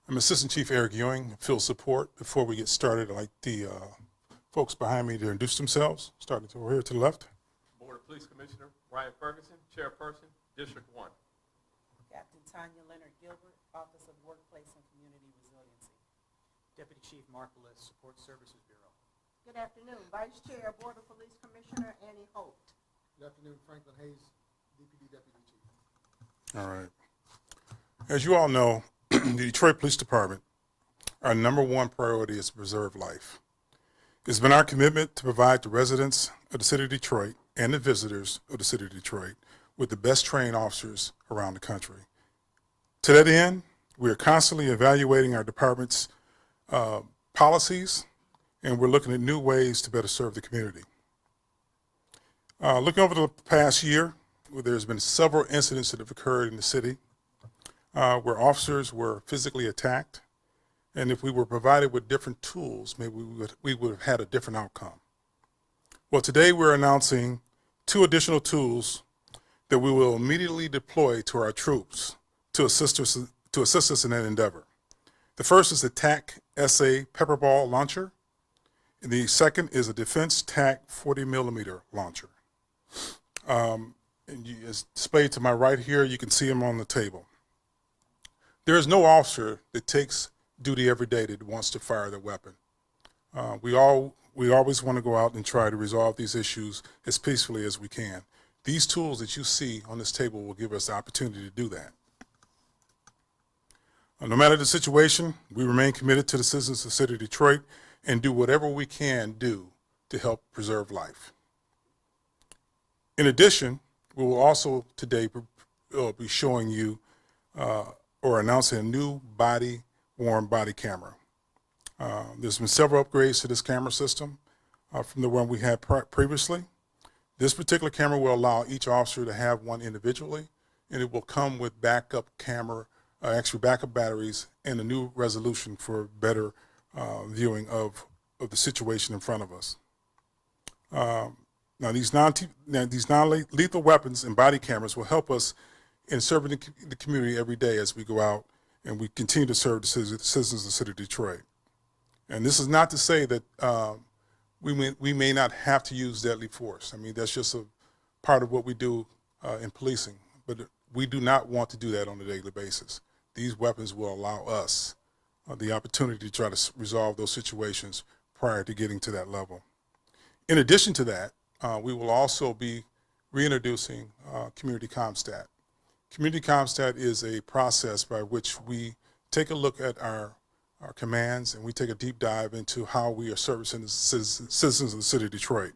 I'm Assistant Chief Eric Ewing, field support. Before we get started, I'd like the folks behind me to introduce themselves, starting over here to the left. Board of Police Commissioner Brian Ferguson, Chairperson, District 1. Captain Tanya Leonard Gilbert, Office of Workplace and Community Resiliency. Deputy Chief Mark Bliss, Support Services Bureau. Good afternoon, Vice Chair, Board of Police Commissioner Annie Holt. Good afternoon, Franklin Hayes, DPD Deputy Chief. All right. As you all know, the Detroit Police Department, our number one priority is to preserve life. It's been our commitment to provide the residents of the city of Detroit and the visitors of the city of Detroit with the best trained officers around the country. To that end, we are constantly evaluating our department's policies, and we're looking at new ways to better serve the community. Looking over the past year, there's been several incidents that have occurred in the city where officers were physically attacked, and if we were provided with different tools, maybe we would have had a different outcome. Well, today we're announcing 2 additional tools that we will immediately deploy to our troops to assist us in that endeavor. The first is the TAC SA Pepperball launcher, and the second is a Defense TAC 40mm launcher. And as displayed to my right here, you can see them on the table. There is no officer that takes duty every day that wants to fire their weapon. We always want to go out and try to resolve these issues as peacefully as we can. These tools that you see on this table will give us the opportunity to do that. No matter the situation, we remain committed to the citizens of the city of Detroit and do whatever we can do to help preserve life. In addition, we will also today be showing you or announcing a new body-worn body camera. There's been several upgrades to this camera system from the one we had previously. This particular camera will allow each officer to have one individually, and it will come with backup camera, backup batteries, and a new resolution for better viewing of the situation in front of us. Now, these non-lethal weapons and body cameras will help us in serving the community every day as we go out and we continue to serve the citizens of the city of Detroit. And this is not to say that we may not have to use deadly force. I mean, that's just a part of what we do in policing, but we do not want to do that on a daily basis. These weapons will allow us the opportunity to try to resolve those situations prior to getting to that level. In addition to that, we will also be reintroducing Community CommStat. Community CommStat is a process by which we take a look at our commands and we take a deep dive into how we are servicing the citizens of the city of Detroit.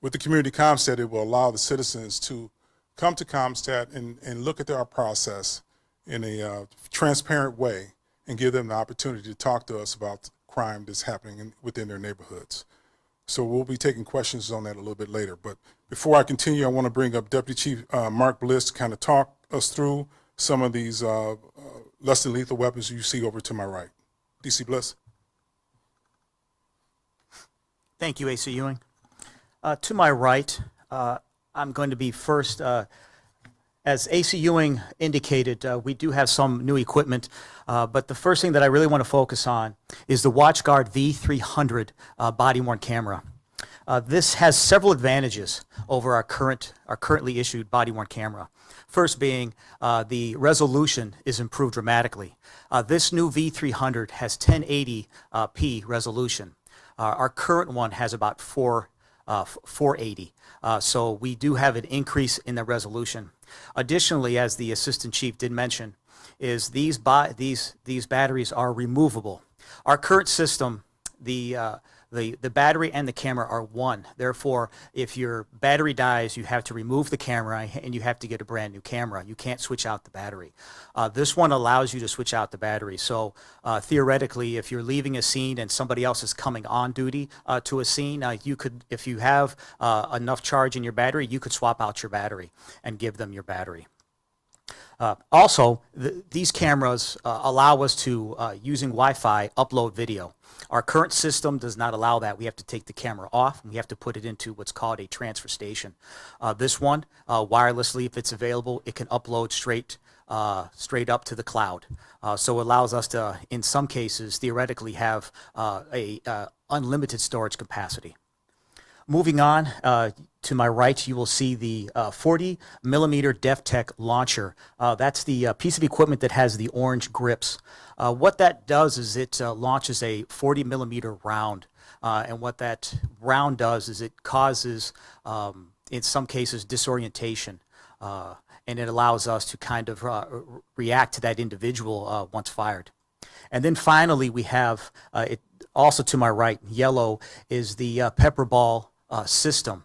With the Community CommStat, it will allow the citizens to come to CommStat and look at our process in a transparent way and give them the opportunity to talk to us about crime that's happening within their neighborhoods. So we'll be taking questions on that a little bit later. But before I continue, I want to bring up Deputy Chief Mark Bliss to kind of talk us through some of these less than lethal weapons you see over to my right. DC Bliss. Thank you, AC Ewing. To my right, I'm going to be first, as AC Ewing indicated, we do have some new equipment, but the first thing that I really want to focus on is the WatchGuard V300 body-worn camera. This has several advantages over our currently issued body-worn camera. First being the resolution is improved dramatically. This new V300 has 1080p resolution. Our current one has about 480. So we do have an increase in the resolution. Additionally, as the Assistant Chief did mention, is these batteries are removable. Our current system, the battery and the camera are one. Therefore, if your battery dies, you have to remove the camera and you have to get a brand new camera. You can't switch out the battery. This one allows you to switch out the battery. So theoretically, if you're leaving a scene and somebody else is coming on duty to a scene, you could, if you have enough charge in your battery, you could swap out your battery and give them your battery. Also, these cameras allow us to, using Wi-Fi, upload video. Our current system does not allow that. We have to take the camera off and we have to put it into what's called a transfer station. This one, wirelessly, if it's available, it can upload straight straight up to the cloud. So it allows us to, in some cases, theoretically have a unlimited storage capacity. Moving on, to my right, you will see the 40 millimeter DefTech launcher. That's the piece of equipment that has the orange grips. What that does is it launches a 40 millimeter round. And what that round does is it causes, in some cases, disorientation. And it allows us to kind of react to that individual once fired. And then finally, we have, also to my right, yellow, is the pepper ball system.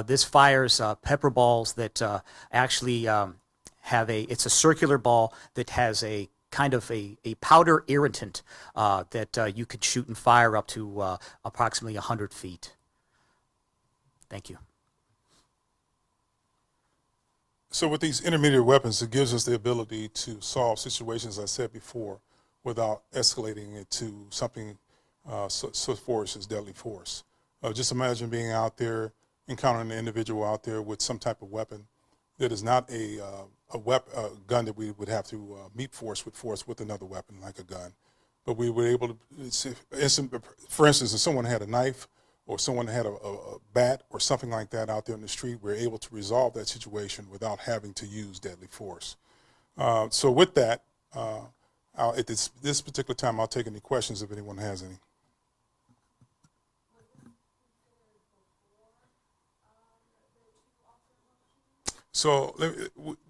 This fires pepper balls that actually it's a circular ball that has a kind of a powder irritant that you could shoot and fire up to approximately 100 feet. Thank you. So with these intermediate weapons, it gives us the ability to solve situations, as I said before, without escalating it to something so force as deadly force. Just imagine being out there, encountering an individual out there with some type of weapon that is not a gun that we would have to meet force with another weapon like a gun. But we were able to, for instance, if someone had a knife or someone had a bat or something like that out there in the street, we're able to resolve that situation without having to use deadly force. So with that, at this particular time, I'll take any questions if anyone has any. So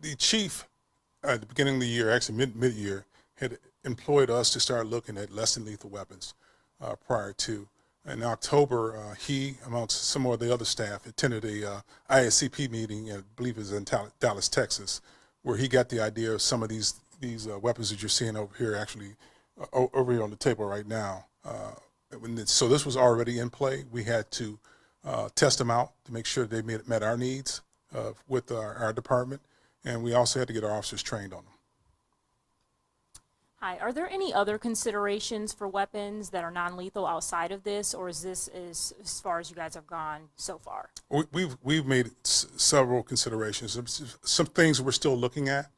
the chief, at the beginning of the year, actually mid-year, had employed us to start looking at less than lethal weapons prior to. In October, he, amongst some of the other staff, attended a ISCP meeting, I believe it was in Dallas, Texas, where he got the idea of some of these weapons that you're seeing over here, actually over here on the table right now. So this was already in play. We had to test them out to make sure they met our needs with our department, and we also had to get our officers trained on them. Hi, are there any other considerations for weapons that are non-lethal outside of this, or is this as far as you guys have gone so far? We've made several considerations. Some things we're still looking at,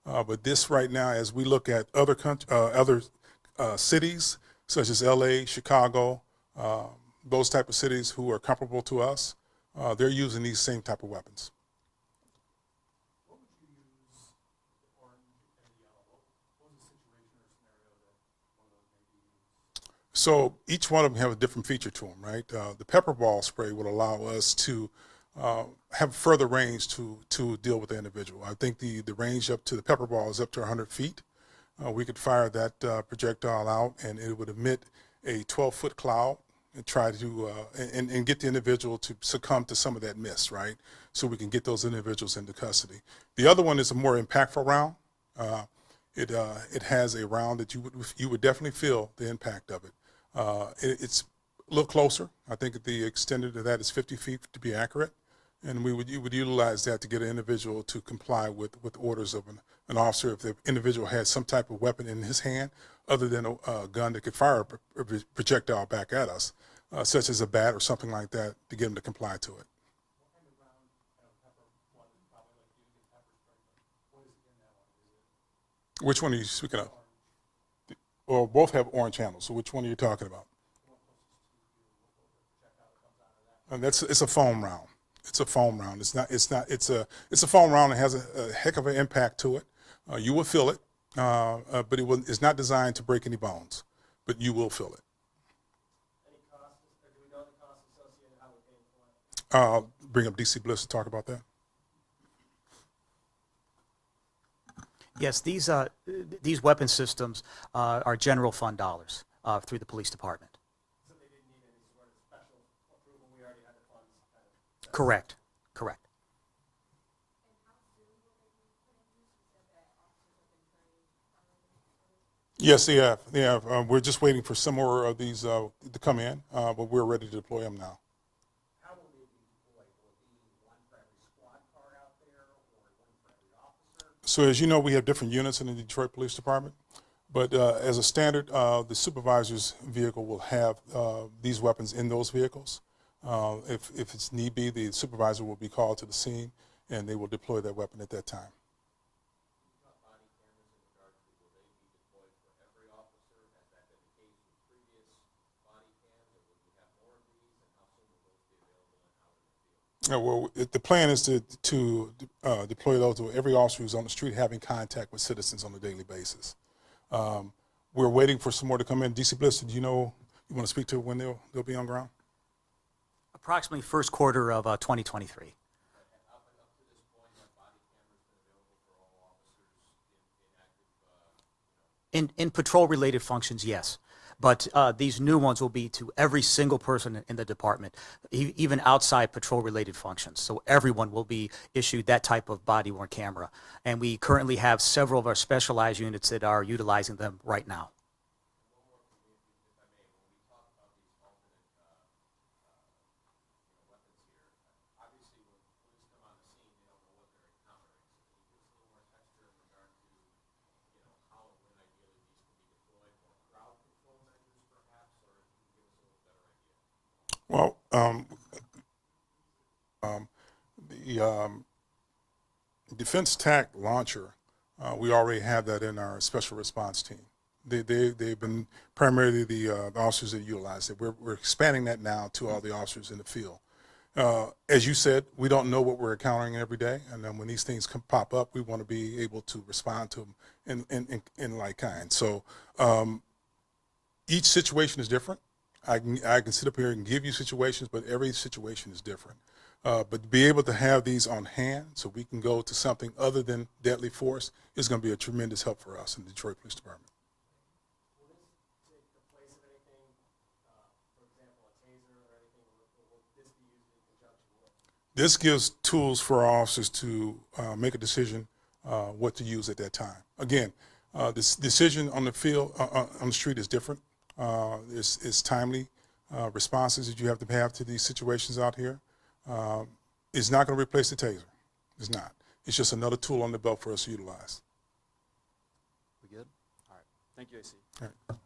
but this right now, as we look at other cities such as LA, Chicago, those type of cities who are comparable to us, they're using these same type of weapons. So each one of them have a different feature to them, right? The pepper ball spray will allow us to have further range to deal with the individual. I think the range up to the pepper ball is up to 100 feet. We could fire that projectile out, and it would emit a 12-foot cloud and try to and get the individual to succumb to some of that mist, right? So we can get those individuals into custody. The other one is a more impactful round. It has a round that you would definitely feel the impact of it. It's a little closer. I think the extended of that is 50 feet to be accurate, and you would utilize that to get an individual to comply with orders of an officer if the individual had some type of weapon in his hand other than a gun that could fire a projectile back at us, such as a bat or something like that, to get him to comply to it. Which one are you speaking of? Well, both have orange handles, so which one are you talking about? And it's a foam round. It's a foam round. It's a foam round that has a heck of an impact to it. You will feel it, but it's not designed to break any bones, but you will feel it. Any costs, or do we know the costs associated, how we pay for it? Bring up DC Bliss to talk about that. Yes, these weapon systems are general fund dollars through the police department. So they didn't need any sort of special approval, we already had the funds kind of set. Correct. Correct. Yes, they have. They have. We're just waiting for some more of these to come in, but we're ready to deploy them now. How will they be deployed? Will it be one for every squad car out there, or one for every officer? So as you know, we have different units in the Detroit Police Department, but as a standard, the supervisor's vehicle will have these weapons in those vehicles. If it's need be, the supervisor will be called to the scene, and they will deploy that weapon at that time. Well, the plan is to deploy those to every officer who's on the street having contact with citizens on a daily basis. We're waiting for some more to come in. DC Bliss, do you know, you want to speak to when they'll be on ground? Approximately first quarter of 2023. In patrol-related functions, yes. But these new ones will be to every single person in the department, even outside patrol-related functions. So everyone will be issued that type of body-worn camera. And we currently have several of our specialized units that are utilizing them right now. Well, the defense TAC launcher, we already have that in our special response team. They've been primarily the officers that utilize it. We're expanding that now to all the officers in the field. As you said, we don't know what we're encountering every day, and then when these things pop up, we want to be able to respond to them in like kind. So each situation is different. I can sit up here and give you situations, but every situation is different. But to be able to have these on hand so we can go to something other than deadly force is going to be a tremendous help for us in the Detroit Police Department. Will this take the place of anything, for example, a taser or anything, or will this be used in conjunction with? This gives tools for our officers to make a decision what to use at that time. Again, this decision on the field, on the street is different. It's timely responses that you have to have to these situations out here. It's not going to replace the taser. It's not. It's just another tool on the belt for us to utilize. We good? All right. Thank you, AC. All right.